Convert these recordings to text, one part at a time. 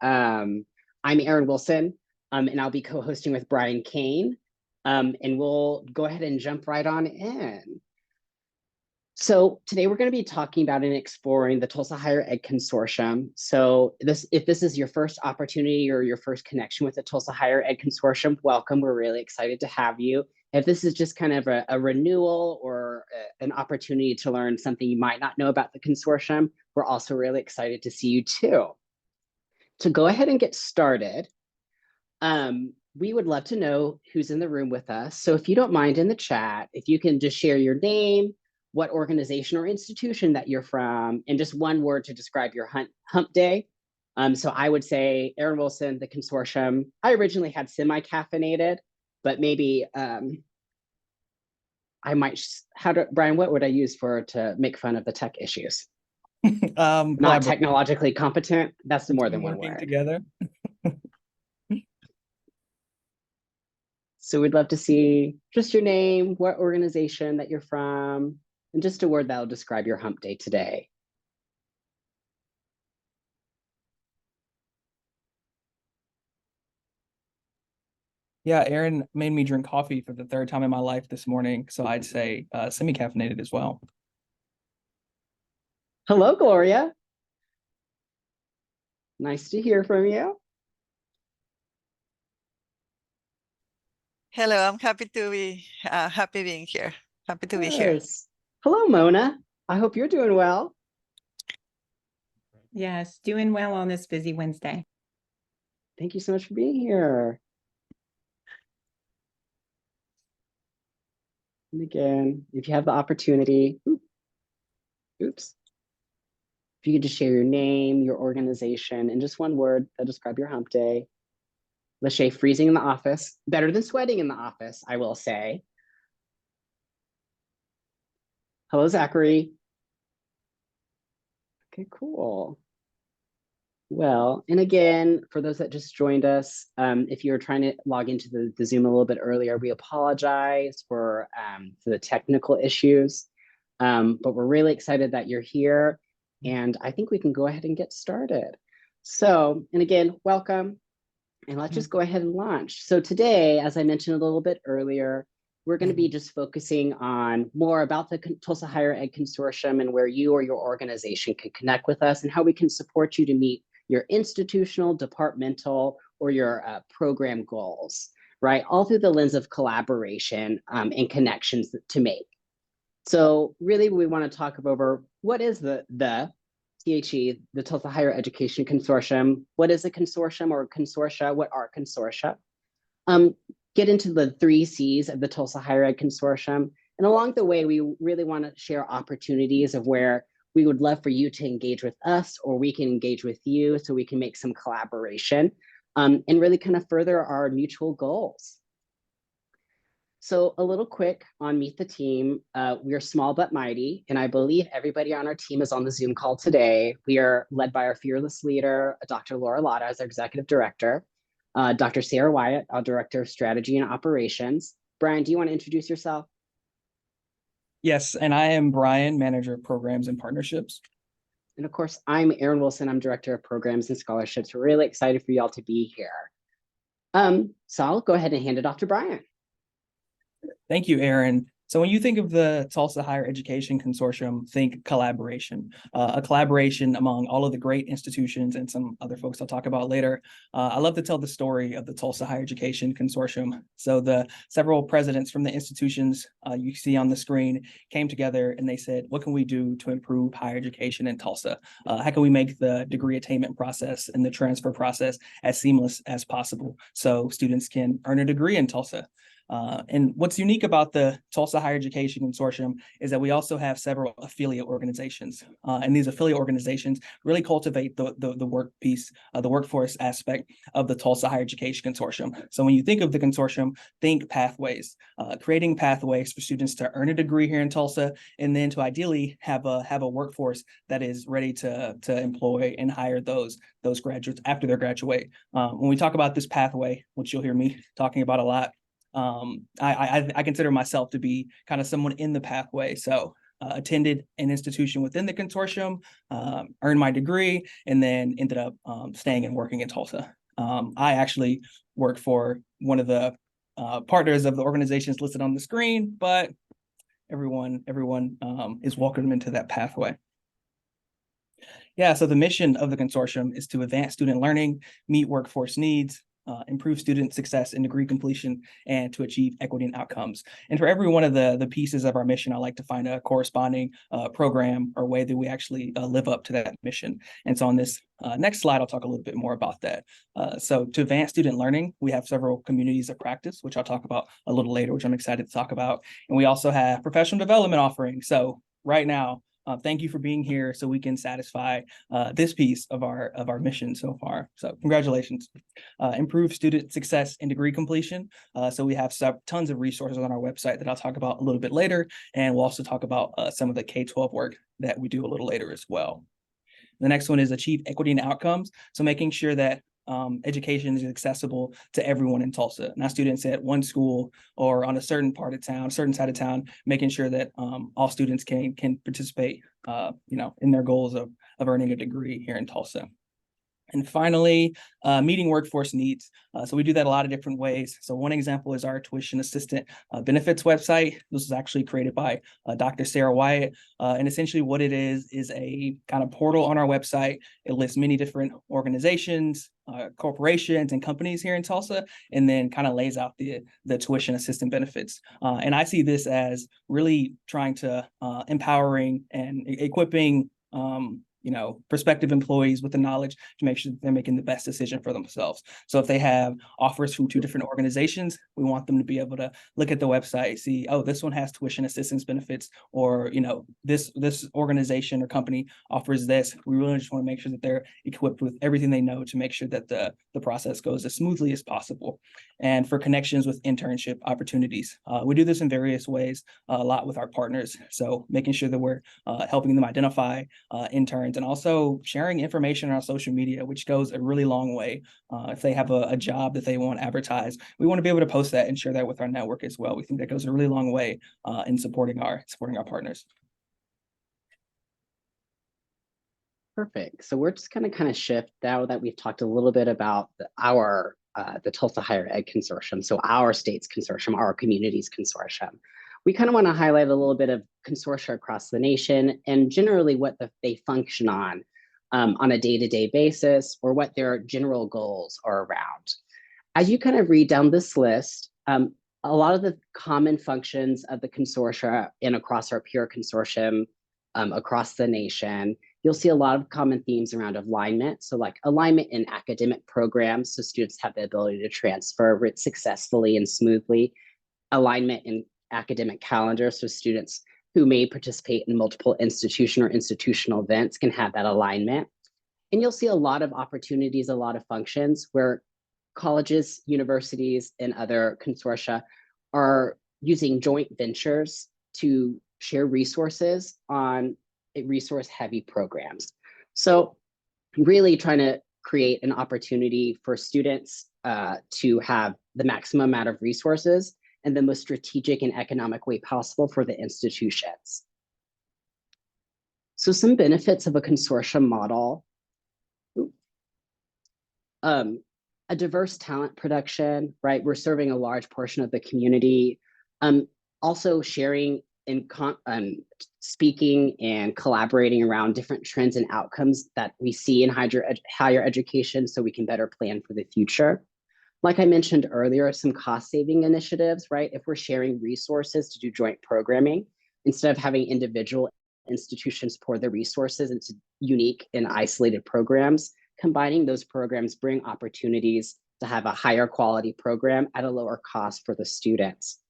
Um, I'm Aaron Wilson, and I'll be co-hosting with Brian Kane, and we'll go ahead and jump right on in. So today we're going to be talking about and exploring the Tulsa Higher Ed Consortium. So if this is your first opportunity or your first connection with the Tulsa Higher Ed Consortium, welcome. We're really excited to have you. If this is just kind of a renewal or an opportunity to learn something you might not know about the consortium, we're also really excited to see you too. To go ahead and get started, we would love to know who's in the room with us. So if you don't mind in the chat, if you can just share your name, what organization or institution that you're from, and just one word to describe your hump day. So I would say Aaron Wilson, the consortium. I originally had semi-caffeinated, but maybe I might, Brian, what would I use to make fun of the tech issues? Not technologically competent. That's more than one word. Together. So we'd love to see just your name, what organization that you're from, and just a word that'll describe your hump day today. Yeah, Aaron made me drink coffee for the third time in my life this morning, so I'd say semi-caffeinated as well. Hello, Gloria. Nice to hear from you. Hello, I'm happy to be being here. Happy to be here. Hello, Mona. I hope you're doing well. Yes, doing well on this busy Wednesday. Thank you so much for being here. And again, if you have the opportunity, oops. If you could just share your name, your organization, and just one word that describe your hump day. Lachey, freezing in the office. Better than sweating in the office, I will say. Hello, Zachary. Okay, cool. Well, and again, for those that just joined us, if you're trying to log into the Zoom a little bit earlier, we apologize for the technical issues, but we're really excited that you're here, and I think we can go ahead and get started. So, and again, welcome, and let's just go ahead and launch. So today, as I mentioned a little bit earlier, we're going to be just focusing on more about the Tulsa Higher Ed Consortium and where you or your organization can connect with us and how we can support you to meet your institutional, departmental, or your program goals, right? All through the lens of collaboration and connections to make. So really we want to talk over what is the THE, the Tulsa Higher Education Consortium. What is a consortium or consortia? What are consortia? Get into the 3 C's of the Tulsa Higher Ed Consortium. And along the way, we really want to share opportunities of where we would love for you to engage with us, or we can engage with you so we can make some collaboration and really kind of further our mutual goals. So a little quick on Meet the Team. We are small but mighty, and I believe everybody on our team is on the Zoom call today. We are led by our fearless leader, Dr. Laura Lotta, as our executive director, Dr. Sarah Wyatt, our director of strategy and operations. Brian, do you want to introduce yourself? Yes, and I am Brian, manager of programs and partnerships. And of course, I'm Aaron Wilson. I'm director of programs and scholarships. We're really excited for y'all to be here. So I'll go ahead and hand it off to Brian. Thank you, Aaron. So when you think of the Tulsa Higher Education Consortium, think collaboration, a collaboration among all of the great institutions and some other folks I'll talk about later. I love to tell the story of the Tulsa Higher Education Consortium. So the several presidents from the institutions you see on the screen came together and they said, what can we do to improve higher education in Tulsa? How can we make the degree attainment process and the transfer process as seamless as possible so students can earn a degree in Tulsa? And what's unique about the Tulsa Higher Education Consortium is that we also have several affiliate organizations. And these affiliate organizations really cultivate the work piece, the workforce aspect of the Tulsa Higher Education Consortium. So when you think of the consortium, think pathways, creating pathways for students to earn a degree here in Tulsa, and then to ideally have a workforce that is ready to employ and hire those graduates after they graduate. When we talk about this pathway, which you'll hear me talking about a lot, I consider myself to be kind of someone in the pathway. So attended an institution within the consortium, earned my degree, and then ended up staying and working in Tulsa. I actually work for one of the partners of the organizations listed on the screen, but everyone is welcome into that pathway. Yeah, so the mission of the consortium is to advance student learning, meet workforce needs, improve student success and degree completion, and to achieve equity and outcomes. And for every one of the pieces of our mission, I like to find a corresponding program or way that we actually live up to that mission. And so on this next slide, I'll talk a little bit more about that. So to advance student learning, we have several communities of practice, which I'll talk about a little later, which I'm excited to talk about. And we also have professional development offerings. So right now, thank you for being here so we can satisfy this piece of our mission so far. So congratulations. Improve student success and degree completion. So we have tons of resources on our website that I'll talk about a little bit later. And we'll also talk about some of the K-12 work that we do a little later as well. The next one is achieve equity and outcomes. So making sure that education is accessible to everyone in Tulsa, not students at one school or on a certain part of town, certain side of town, making sure that all students can participate, in their goals of earning a degree here in Tulsa. And finally, meeting workforce needs. So we do that a lot of different ways. So one example is our tuition assistant benefits website. This was actually created by Dr. Sarah Wyatt. And essentially what it is a kind of portal on our website. It lists many different organizations, corporations and companies here in Tulsa, and then kind of lays out the tuition assistant benefits. And I see this as really trying to empowering and equipping prospective employees with the knowledge to make sure that they're making the best decision for themselves. So if they have offers from two different organizations, we want them to be able to look at the website, see, oh, this one has tuition assistance benefits, or, this organization or company offers this. We really just want to make sure that they're equipped with everything they know to make sure that the process goes as smoothly as possible. And for connections with internship opportunities, we do this in various ways, a lot with our partners. So making sure that we're helping them identify interns, and also sharing information on our social media, which goes a really long way. If they have a job that they want to advertise, we want to be able to post that and share that with our network as well. We think that goes a really long way in supporting our partners. Perfect. So we're just going to kind of shift now that we've talked a little bit about the Tulsa Higher Ed Consortium, so our state's consortium, our community's consortium. We kind of want to highlight a little bit of consortia across the nation and generally what they function on a day-to-day basis, or what their general goals are around. As you kind of read down this list, a lot of the common functions of the consortia and across our peer consortium across the nation, you'll see a lot of common themes around alignment. So like alignment in academic programs, so students have the ability to transfer successfully and smoothly. Alignment in academic calendar, so students who may participate in multiple institutional events can have that alignment. And you'll see a lot of opportunities, a lot of functions where colleges, universities, and other consortia are using joint ventures to share resources on resource-heavy programs. So really trying to create an opportunity for students to have the maximum amount of resources and the most strategic and economic way possible for the institutions. So some benefits of a consortium model. A diverse talent production, right? We're serving a large portion of the community. Also sharing and speaking and collaborating around different trends and outcomes that we see in higher education so we can better plan for the future. Like I mentioned earlier, some cost-saving initiatives, right? If we're sharing resources to do joint programming, instead of having individual institutions pour the resources into unique and isolated programs, combining those programs bring opportunities to have a higher quality program at a lower cost for the students,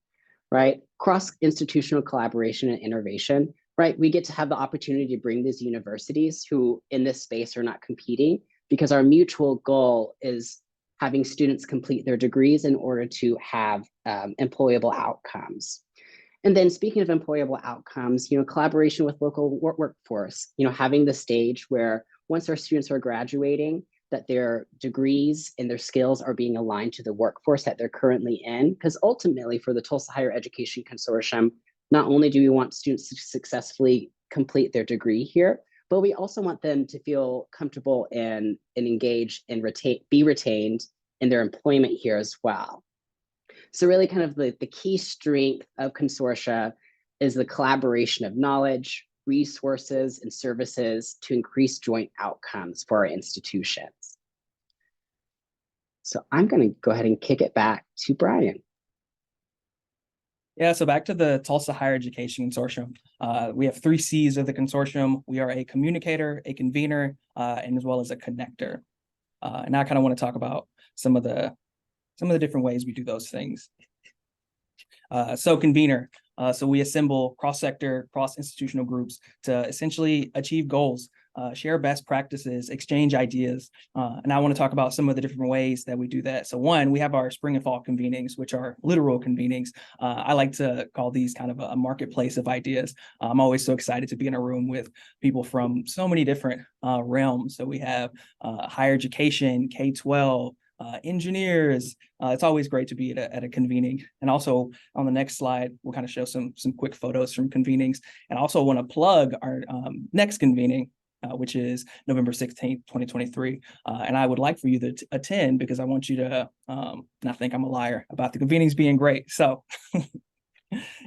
right? Cross-institutional collaboration and innovation, right? We get to have the opportunity to bring these universities who in this space are not competing, because our mutual goal is having students complete their degrees in order to have employable outcomes. And then speaking of employable outcomes, collaboration with local workforce, having the stage where once our students are graduating, that their degrees and their skills are being aligned to the workforce that they're currently in. Because ultimately for the Tulsa Higher Education Consortium, Not only do we want students to successfully complete their degree here, but we also want them to feel comfortable and engage and be retained in their employment here as well. So really kind of the key strength of consortia is the collaboration of knowledge, resources, and services to increase joint outcomes for our institutions. So I'm going to go ahead and kick it back to Brian. Yeah, so back to the Tulsa Higher Education Consortium. We have 3 C's of the consortium. We are a communicator, a convener, and as well as a connector. And I kind of want to talk about some of the different ways we do those things. So convener. So we assemble cross-sector, cross-institutional groups to essentially achieve goals, share best practices, exchange ideas. And I want to talk about some of the different ways that we do that. So one, we have our spring and fall convenings, which are literal convenings. I like to call these kind of a marketplace of ideas. I'm always so excited to be in a room with people from so many different realms. So we have higher education, K-12, engineers. It's always great to be at a convening. And also on the next slide, we'll kind of show some quick photos from convenings. And I also want to plug our next convening, which is November 16th, 2023. And I would like for you to attend because I want you to not think I'm a liar about the convenings being great. So,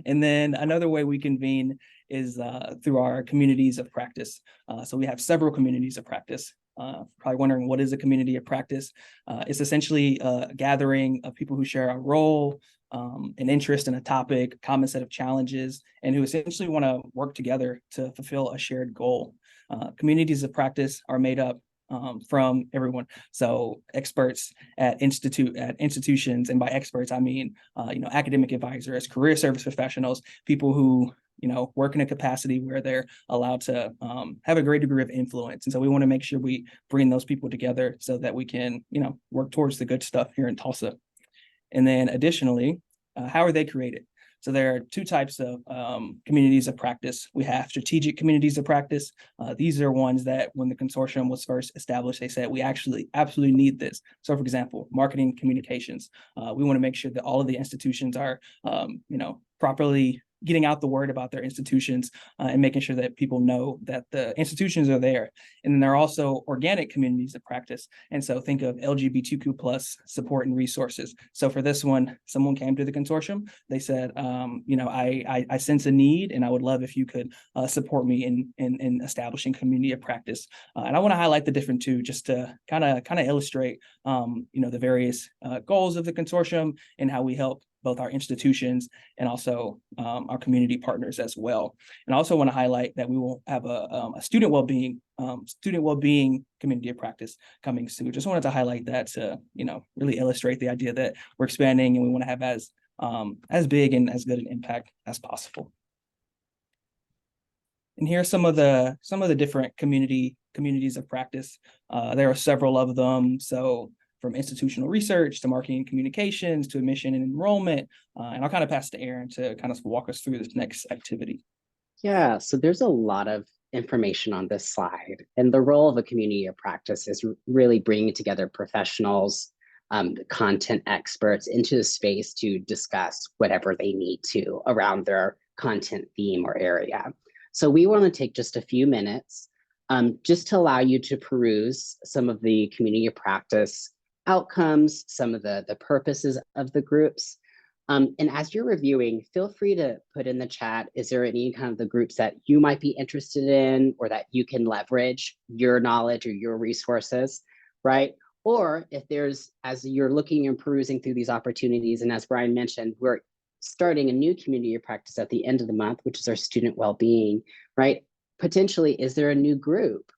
and then another way we convene is through our communities of practice. So we have several communities of practice. Probably wondering, what is a community of practice? It's essentially a gathering of people who share a role, an interest in a topic, common set of challenges, and who essentially want to work together to fulfill a shared goal. Communities of practice are made up from everyone. So experts at institutions, and by experts, I mean, academic advisors, career service professionals, people who work in a capacity where they're allowed to have a great degree of influence. And so we want to make sure we bring those people together so that we can, work towards the good stuff here in Tulsa. And then additionally, how are they created? So there are 2 types of communities of practice. We have strategic communities of practice. These are ones that when the consortium was first established, they said, we actually absolutely need this. So for example, marketing communications. We want to make sure that all of the institutions are, properly getting out the word about their institutions and making sure that people know that the institutions are there. And then there are also organic communities of practice. And so think of LGBTQ plus support and resources. So for this one, someone came to the consortium. They said, I sense a need and I would love if you could support me in establishing community of practice. And I want to highlight the different 2 just to kind of illustrate, the various goals of the consortium and how we help both our institutions and also our community partners as well. And I also want to highlight that we will have a student well-being community of practice coming soon. Just wanted to highlight that to really illustrate the idea that we're expanding and we want to have as big and as good an impact as possible. And here are some of the different communities of practice. There are several of them. So from institutional research to marketing and communications to admission and enrollment. And I'll kind of pass to Aaron to kind of walk us through this next activity. Yeah, so there's a lot of information on this slide. And the role of a community of practice is really bringing together professionals, content experts into the space to discuss whatever they need to around their content theme or area. So we want to take just a few minutes just to allow you to peruse some of the community of practice outcomes, some of the purposes of the groups. And as you're reviewing, feel free to put in the chat, is there any kind of the groups that you might be interested in or that you can leverage your knowledge or your resources, right? Or if there's, as you're looking and perusing through these opportunities, and as Brian mentioned, we're starting a new community of practice at the end of the month, which is our student well-being, right? Potentially, is there a new group,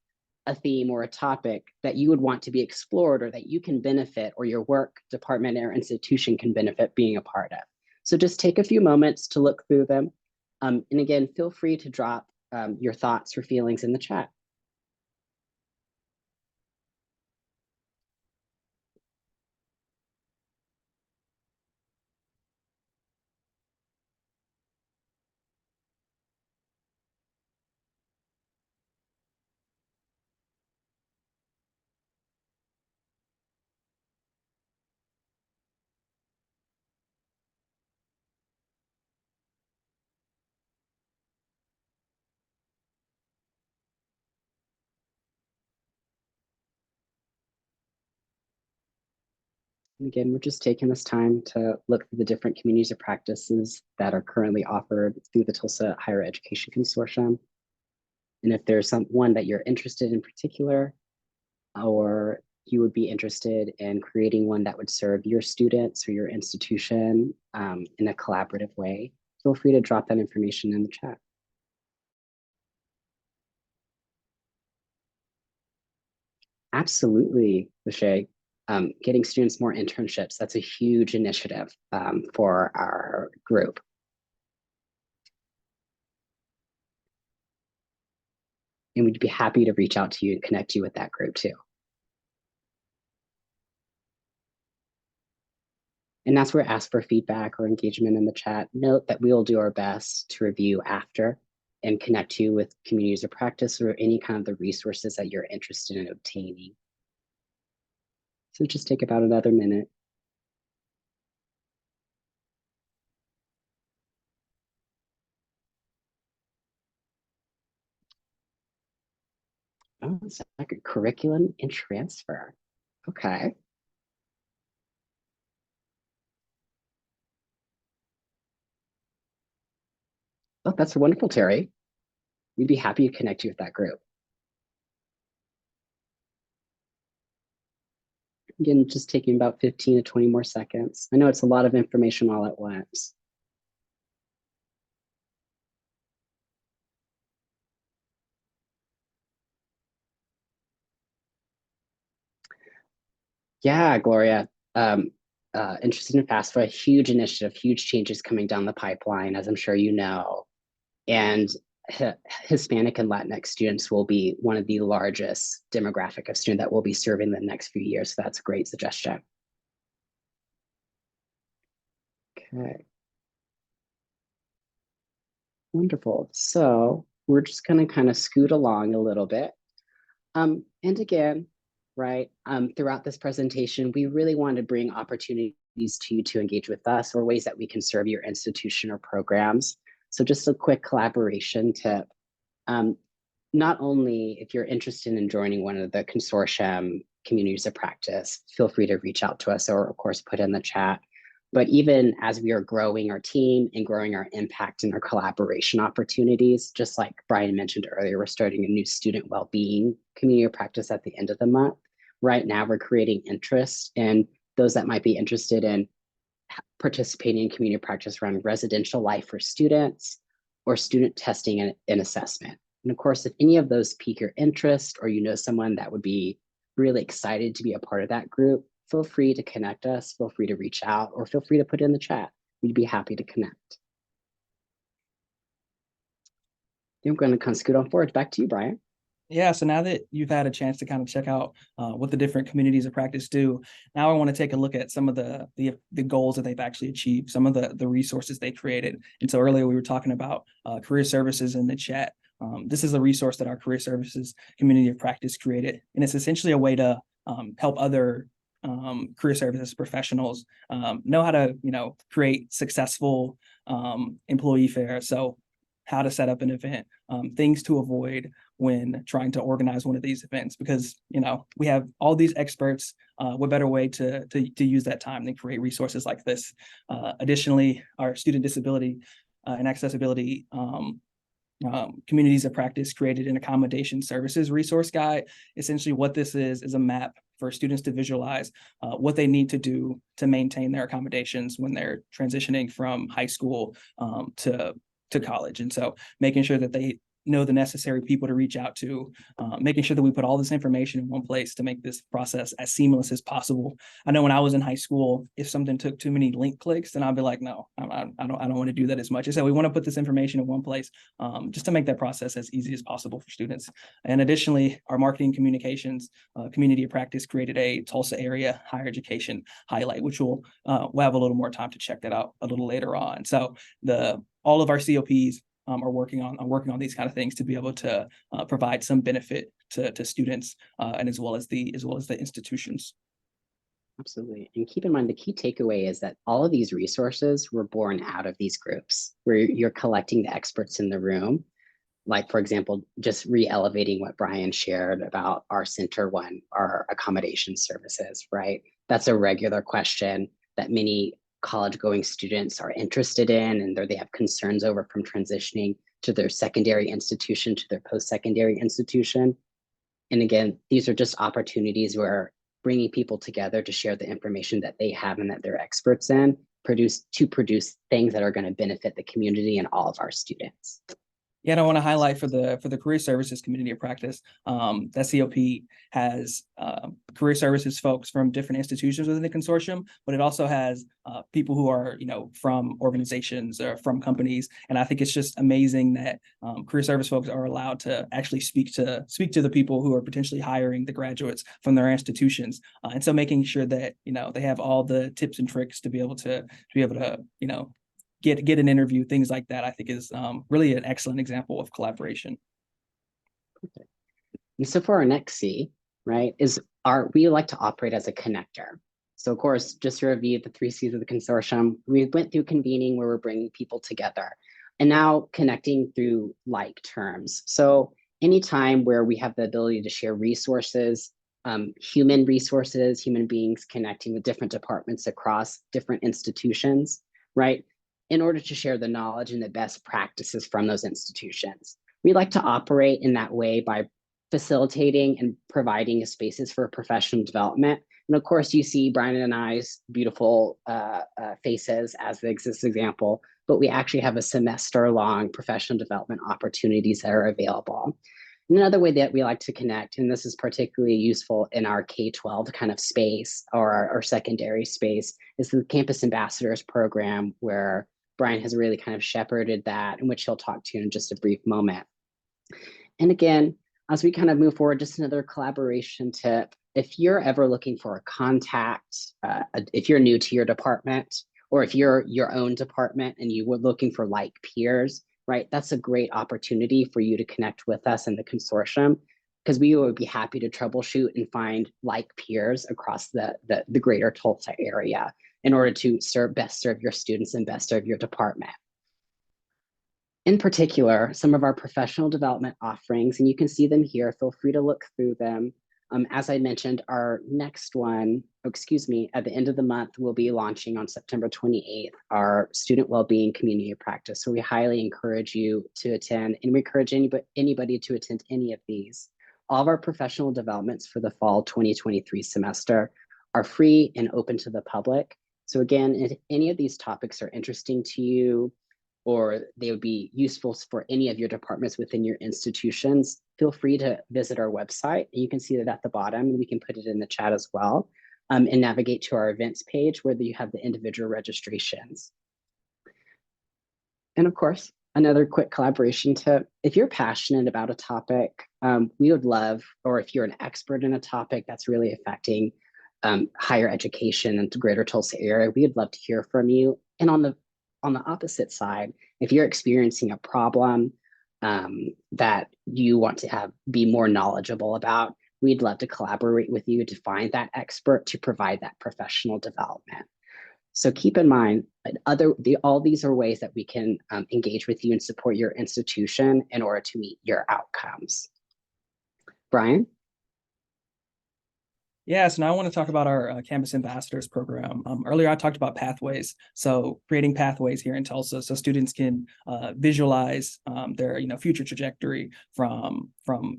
a theme or a topic that you would want to be explored or that you can benefit or your work department or institution can benefit being a part of? So just take a few moments to look through them. And again, feel free to drop your thoughts or feelings in the chat. And again, we're just taking this time to look through the different communities of practices that are currently offered through the Tulsa Higher Education Consortium. And if there's one that you're interested in particular, or you would be interested in creating one that would serve your students or your institution in a collaborative way, feel free to drop that information in the chat. Absolutely, Lachey. Getting students more internships, that's a huge initiative for our group. And we'd be happy to reach out to you and connect you with that group too. And that's where ask for feedback or engagement in the chat. Note that we will do our best to review after and connect you with communities of practice or any kind of the resources that you're interested in obtaining. So just take about another minute. Oh, it's like a curriculum and transfer. Okay. Oh, that's wonderful, Terry. We'd be happy to connect you with that group. Again, just taking about 15 to 20 more seconds. I know it's a lot of information all at once. Yeah, Gloria. Interested in FAFSA, a huge initiative, huge changes coming down the pipeline, as I'm sure you know. And Hispanic and Latinx students will be one of the largest demographic of student that we'll be serving the next few years. So that's a great suggestion. Okay. Wonderful. So we're just going to kind of scoot along a little bit. And again, right, throughout this presentation, we really want to bring opportunities to you to engage with us or ways that we can serve your institution or programs. So just a quick collaboration tip. Not only if you're interested in joining one of the consortium communities of practice, feel free to reach out to us or of course put in the chat. But even as we are growing our team and growing our impact and our collaboration opportunities, just like Brian mentioned earlier, we're starting a new student well-being community of practice at the end of the month. Right now, we're creating interest in those that might be interested in participating in community of practice around residential life for students or student testing and assessment. And of course, if any of those pique your interest or you know someone that would be really excited to be a part of that group, feel free to connect us, feel free to reach out, or feel free to put in the chat. We'd be happy to connect. I'm going to kind of scoot on forward. Back to you, Brian. Yeah, so now that you've had a chance to kind of check out what the different communities of practice do, now I want to take a look at some of the goals that they've actually achieved, some of the resources they created. And so earlier we were talking about career services in the chat. This is a resource that our career services community of practice created, and it's essentially a way to help other career services professionals know how to create successful employee fairs. So how to set up an event, things to avoid when trying to organize one of these events, because we have all these experts. What better way to use that time than create resources like this? Additionally, our student disability and accessibility communities of practice created an accommodation services resource guide. Essentially what this is a map for students to visualize what they need to do to maintain their accommodations when they're transitioning from high school to college. And so making sure that they know the necessary people to reach out to, making sure that we put all this information in one place to make this process as seamless as possible. I know when I was in high school, if something took too many link clicks, then I'd be like, no, I don't want to do that as much. I said, we want to put this information in one place just to make that process as easy as possible for students. And additionally, our marketing communications community of practice created a Tulsa area higher education highlight, which we'll have a little more time to check that out a little later on. So all of our COPs are working on these kind of things to be able to provide some benefit to students and as well as the institutions. Absolutely. And keep in mind, the key takeaway is that all of these resources were born out of these groups where you're collecting the experts in the room. Like, for example, just re-elevating what Brian shared about our center one, our accommodation services, right? That's a regular question that many college-going students are interested in, and they have concerns over from transitioning to their secondary institution to their post-secondary institution. And again, these are just opportunities where bringing people together to share the information that they have and that they're experts in, produce things that are going to benefit the community and all of our students. Yeah, and I want to highlight for the career services community of practice, that COP has career services folks from different institutions within the consortium, but it also has people who are, from organizations or from companies. And I think it's just amazing that career service folks are allowed to actually speak to the people who are potentially hiring the graduates from their institutions. And so making sure that, they have all the tips and tricks to be able to get an interview, things like that, I think is really an excellent example of collaboration. Okay. And so for our next C, right, we like to operate as a connector. So of course, just to review the 3 C's of the consortium, we went through convening where we're bringing people together, and now connecting through like terms. So anytime where we have the ability to share resources, human resources, human beings connecting with different departments across different institutions, right? In order to share the knowledge and the best practices from those institutions. We like to operate in that way by facilitating and providing spaces for professional development. And of course, you see Brian and I's beautiful faces as the example, but we actually have a semester-long professional development opportunities that are available. Another way that we like to connect, and this is particularly useful in our K-12 kind of space or our secondary space, is the Campus Ambassadors program, where Brian has really kind of shepherded that, in which he'll talk to you in just a brief moment. And again, as we kind of move forward, just another collaboration tip. If you're ever looking for a contact, if you're new to your department, or if you're your own department and you were looking for like peers, right, that's a great opportunity for you to connect with us in the consortium, because we would be happy to troubleshoot and find like peers across the greater Tulsa area in order to best serve your students and best serve your department. In particular, some of our professional development offerings, and you can see them here, feel free to look through them. As I mentioned, our next one, at the end of the month, we'll be launching on September 28th, our student wellbeing community of practice. So we highly encourage you to attend, and we encourage anybody to attend any of these. All of our professional developments for the fall 2023 semester are free and open to the public. So again, if any of these topics are interesting to you, or they would be useful for any of your departments within your institutions, feel free to visit our website. You can see that at the bottom, and we can put it in the chat as well, and navigate to our events page where you have the individual registrations. And of course, another quick collaboration tip, if you're passionate about a topic, we would love, or if you're an expert in a topic that's really affecting higher education in the greater Tulsa area, we would love to hear from you. And on the opposite side, if you're experiencing a problem that you want to be more knowledgeable about, we'd love to collaborate with you to find that expert to provide that professional development. So keep in mind, all these are ways that we can engage with you and support your institution in order to meet your outcomes. Brian? Yes, now I want to talk about our Campus Ambassadors program. Earlier, I talked about pathways. So creating pathways here in Tulsa so students can visualize their future trajectory from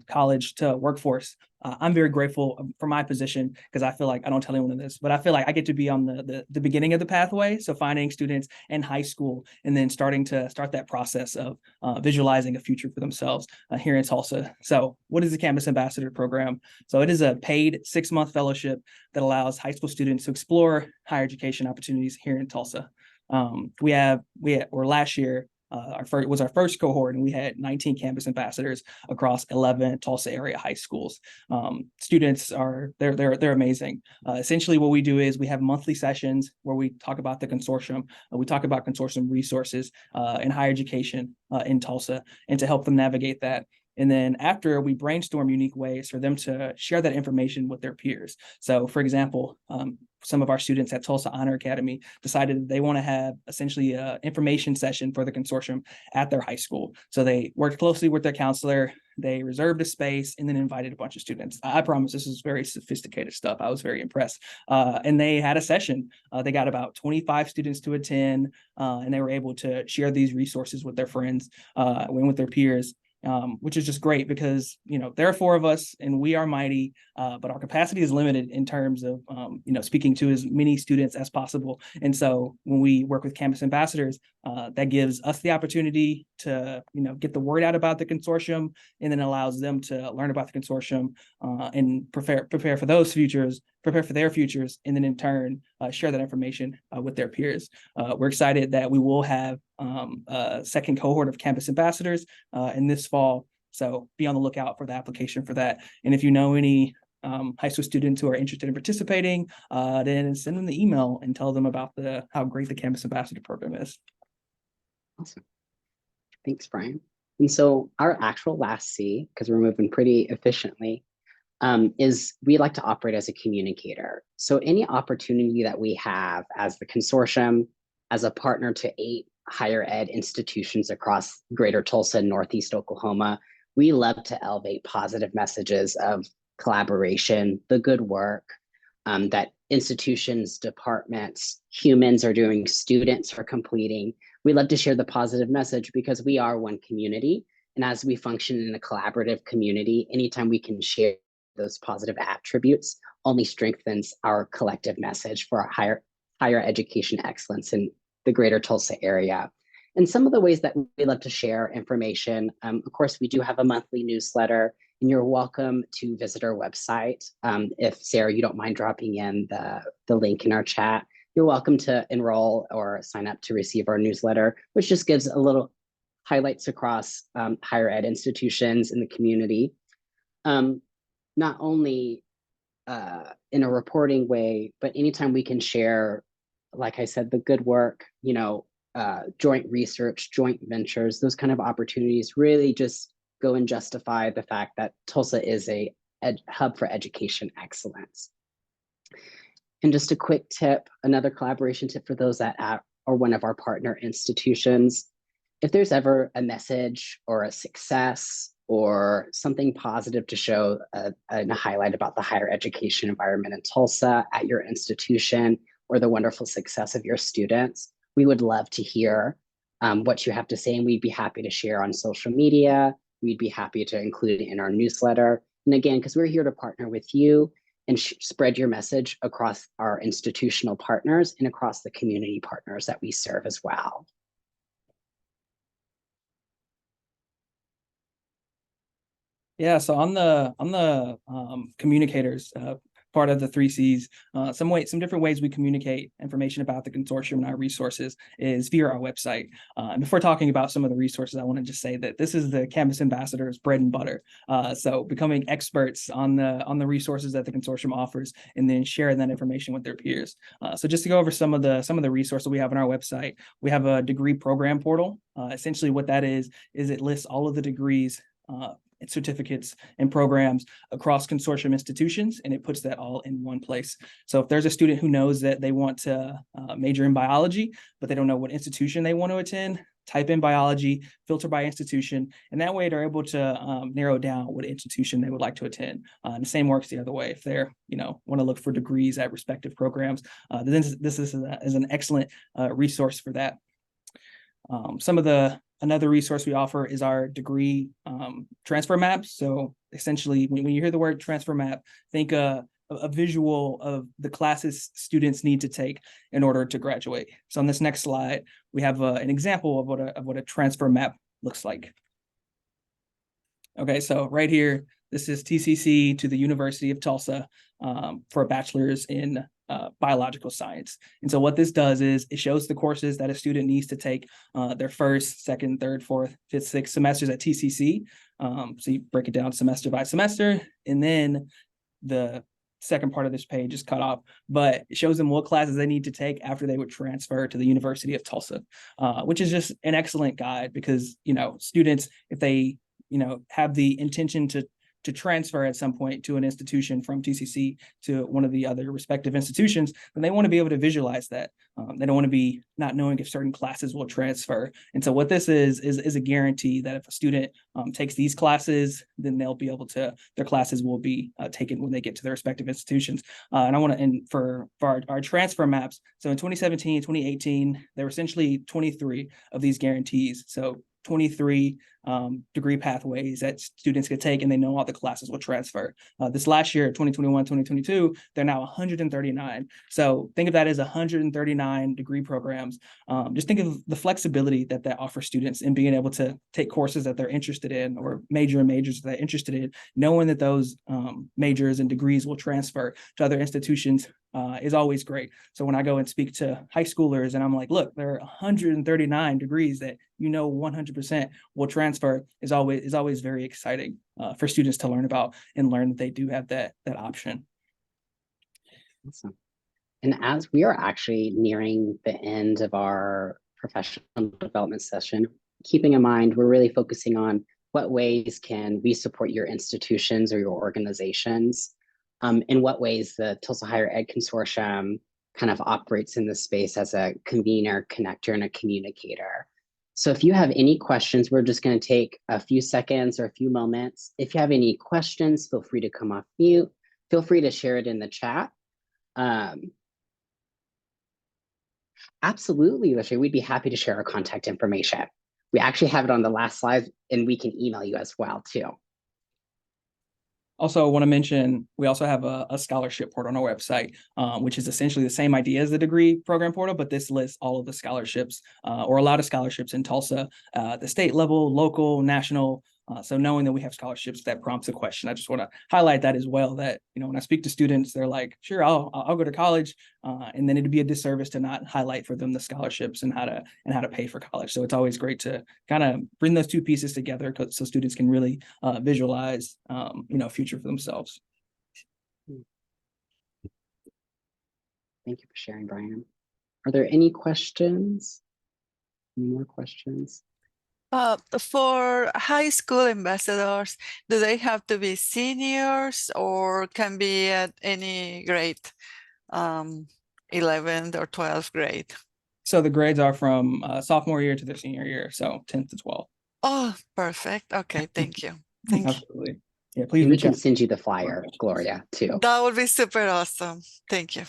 college to workforce. I'm very grateful for my position, because I feel like, I don't tell anyone this, but I feel like I get to be on the beginning of the pathway. So finding students in high school and then start that process of visualizing a future for themselves here in Tulsa. So what is the Campus Ambassador program? So it is a paid 6-month fellowship that allows high school students to explore higher education opportunities here in Tulsa. Last year, was our first cohort, and we had 19 campus ambassadors across 11 Tulsa area high schools. Students they're amazing. Essentially, what we do is we have monthly sessions where we talk about the consortium. We talk about consortium resources in higher education in Tulsa, and to help them navigate that. And then after, we brainstorm unique ways for them to share that information with their peers. So for example, some of our students at Tulsa Honor Academy decided that they want to have essentially an information session for the consortium at their high school. So they worked closely with their counselor. they reserved a space and then invited a bunch of students. I promise this is very sophisticated stuff. I was very impressed. And they had a session. They got about 25 students to attend, and they were able to share these resources with their friends and with their peers. Which is just great because, there are 4 of us and we are mighty, but our capacity is limited in terms of, speaking to as many students as possible. And so when we work with campus ambassadors, that gives us the opportunity to, get the word out about the consortium, and then allows them to learn about the consortium and prepare for those futures, prepare for their futures, and then in turn share that information with their peers. We're excited that we will have a second cohort of campus ambassadors in this fall. So be on the lookout for the application for that. And if you know any high school students who are interested in participating, then send them the email and tell them about how great the campus ambassador program is. Awesome. Thanks, Brian. And so our actual last C, because we're moving pretty efficiently, is we like to operate as a communicator. So any opportunity that we have as the consortium, as a partner to 8 higher ed institutions across greater Tulsa and Northeast Oklahoma, we love to elevate positive messages of collaboration, the good work that institutions, departments, humans are doing, students are completing. We love to share the positive message because we are one community. And as we function in a collaborative community, anytime we can share those positive attributes only strengthens our collective message for our higher education excellence in the greater Tulsa area. And some of the ways that we love to share information, of course, we do have a monthly newsletter, and you're welcome to visit our website. If Sarah, you don't mind dropping in the link in our chat, you're welcome to enroll or sign up to receive our newsletter, which just gives a little highlights across higher ed institutions in the community. Not only in a reporting way, but anytime we can share, like I said, the good work, joint research, joint ventures, those kind of opportunities really just go and justify the fact that Tulsa is a hub for education excellence. And just a quick tip, another collaboration tip for those that are one of our partner institutions. If there's ever a message or a success or something positive to show and highlight about the higher education environment in Tulsa at your institution, or the wonderful success of your students, we would love to hear what you have to say, and we'd be happy to share on social media. We'd be happy to include it in our newsletter. And again, because we're here to partner with you and spread your message across our institutional partners and across the community partners that we serve as well. Yeah, so on the communicators part of the 3 C's, some different ways we communicate information about the consortium and our resources is via our website. And before talking about some of the resources, I want to just say that this is the campus ambassador's bread and butter. So becoming experts on the resources that the consortium offers, and then sharing that information with their peers. So just to go over some of the resources we have on our website, we have a degree program portal. Essentially, what that is it lists all of the degrees, certificates and programs across consortium institutions, and it puts that all in one place. So if there's a student who knows that they want to major in biology, but they don't know what institution they want to attend, type in biology, filter by institution, and that way they're able to narrow down what institution they would like to attend. And the same works the other way. If they're, want to look for degrees at respective programs, then this is an excellent resource for that. Another resource we offer is our degree transfer maps. So essentially, when you hear the word transfer map, think a visual of the classes students need to take in order to graduate. So on this next slide, we have an example of what a transfer map looks like. Okay, so right here, this is TCC to the University of Tulsa for a bachelor's in biological science. And so what this does is it shows the courses that a student needs to take their first, second, third, fourth, fifth, sixth semesters at TCC. So you break it down semester by semester, and then the second part of this page is cut off, but it shows them what classes they need to take after they would transfer to the University of Tulsa, which is just an excellent guide because, students, if they, have the intention to to transfer at some point to an institution from TCC to one of the other respective institutions, then they want to be able to visualize that. They don't want to be not knowing if certain classes will transfer. And so what this is a guarantee that if a student takes these classes, then they'll be able to, their classes will be taken when they get to their respective institutions. And I want to, and for our transfer maps, so in 2017, 2018, there were essentially 23 of these guarantees. So 23 degree pathways that students could take, and they know all the classes will transfer. This last year, 2021, 2022, they're now 139. So think of that as 139 degree programs. Just think of the flexibility that offers students in being able to take courses that they're interested in, or majors that they're interested in, knowing that those majors and degrees will transfer to other institutions is always great. So when I go and speak to high schoolers and I'm like, look, there are 139 degrees that 100% will transfer, is always very exciting for students to learn about and learn that they do have that option. Awesome. And as we are actually nearing the end of our professional development session, keeping in mind, we're really focusing on what ways can we support your institutions or your organizations. In what ways the Tulsa Higher Ed Consortium kind of operates in this space as a convener, connector, and a communicator. So if you have any questions, we're just going to take a few seconds or a few moments. If you have any questions, feel free to come off mute. Feel free to share it in the chat. Absolutely, Lishay, we'd be happy to share our contact information. We actually have it on the last slide, and we can email you as well, too. Also, I want to mention, we also have a scholarship portal on our website, which is essentially the same idea as the degree program portal, but this lists all of the scholarships or a lot of scholarships in Tulsa, the state level, local, national. So knowing that we have scholarships, that prompts a question. I just want to highlight that as well, that, when I speak to students, they're like, sure, I'll go to college. And then it'd be a disservice to not highlight for them the scholarships and how to pay for college. So it's always great to kind of bring those two pieces together so students can really visualize, future for themselves. Thank you for sharing, Brian. Are there any questions? Any more questions? For high school ambassadors, do they have to be seniors or can be at any grade, 11th or 12th grade? So the grades are from sophomore year to their senior year, so 10th to 12th. Oh, perfect. Okay, thank you. Thank you. Absolutely. Yeah, please And we reach can out. send you the flyer, Gloria, too. That would be super awesome. Thank you.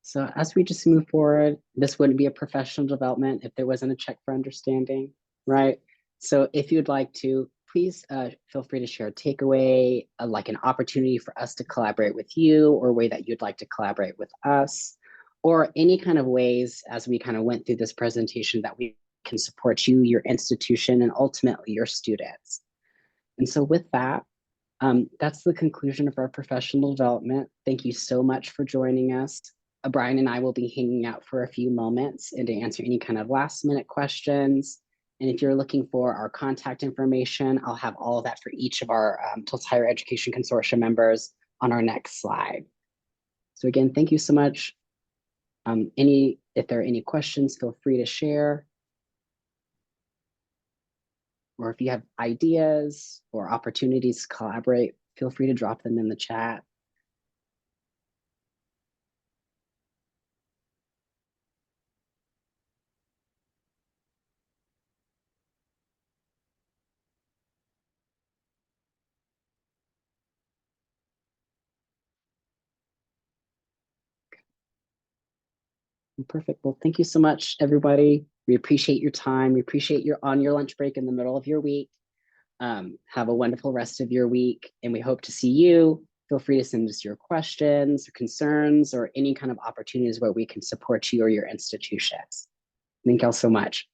So as we just move forward, this wouldn't be a professional development if there wasn't a check for understanding, right? So if you'd like to, please feel free to share a takeaway, like an opportunity for us to collaborate with you, or a way that you'd like to collaborate with us, or any kind of ways as we kind of went through this presentation that we can support you, your institution, and ultimately your students. And so with that, that's the conclusion of our professional development. Thank you so much for joining us. Brian and I will be hanging out for a few moments and to answer any kind of last minute questions. And if you're looking for our contact information, I'll have all of that for each of our Tulsa Higher Education Consortium members on our next slide. So again, thank you so much. If there are any questions, feel free to share. Or if you have ideas or opportunities to collaborate, feel free to drop them in the chat. Perfect. Well, thank you so much, everybody. We appreciate your time. We appreciate you're on your lunch break in the middle of your week. Have a wonderful rest of your week, and we hope to see you. Feel free to send us your questions or concerns or any kind of opportunities where we can support you or your institutions. Thank y'all so much.